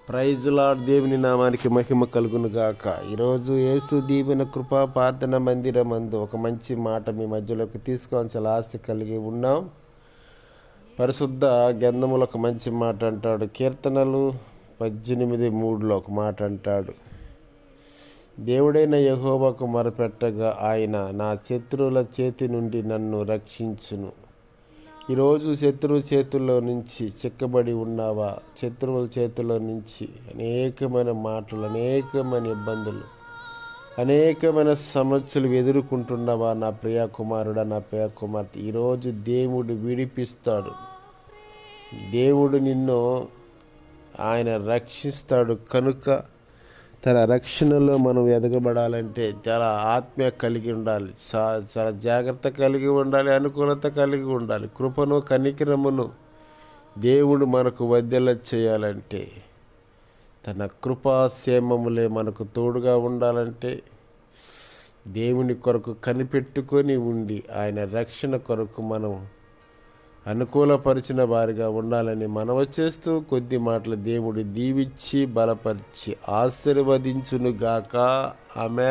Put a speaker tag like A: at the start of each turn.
A: Praise lord. దేవుని నామానికి మహిమ కలుగును గాక. ఈరోజు యేసు దీవెన కృపా ప్రార్థన మందిరమందు ఒక మంచి మాట మీ మధ్యలోకి తీసుకోవాలని చాలా ఆశ కలిగి ఉన్నాం. పరిశుద్ధ గ్రంథములో ఒక మంచి మాట అంటాడు. కీర్తనలు 18:3 ఒక మాట అంటాడు. దేవుడైన యెహోవాకు మొరపెట్టగా ఆయన నా శత్రువుల చేతి నుండి నన్ను రక్షించును. ఈరోజు శత్రువు చేతుల్లో నుంచి చిక్కబడి ఉన్నావా? శత్రువుల చేతుల్లో నుంచి అనేకమైన మాటలు, అనేకమైన ఇబ్బందులు, అనేకమైన సమస్యలు ఎదుర్కొంటున్నావా? నా ప్రియ కుమారుడా, నా ప్రియ కుమార్తె, ఈరోజు దేవుడు విడిపిస్తాడు. దేవుడు నిన్ను ఆయన రక్షిస్తాడు. కనుక తన రక్షణలో మనం ఎదగబడాలంటే చాలా ఆత్మీయ కలిగి ఉండాలి, చాలా జాగ్రత్త కలిగి ఉండాలి, అనుకూలత కలిగి ఉండాలి. కృపను కనికరమును దేవుడు మనకు వర్ధిల్ల చేయాలంటే, తన కృపాక్షేమములే మనకు తోడుగా ఉండాలంటే, దేవుని కొరకు కనిపెట్టుకొని ఉండి ఆయన రక్షణ కొరకు మనం అనుకూలపరిచిన వారిగా ఉండాలని మనవి చేస్తూ కొద్ది మాటలు దేవుడు దీవించి బలపరిచి ఆశీర్వదించునుగాక. ఆమేన్.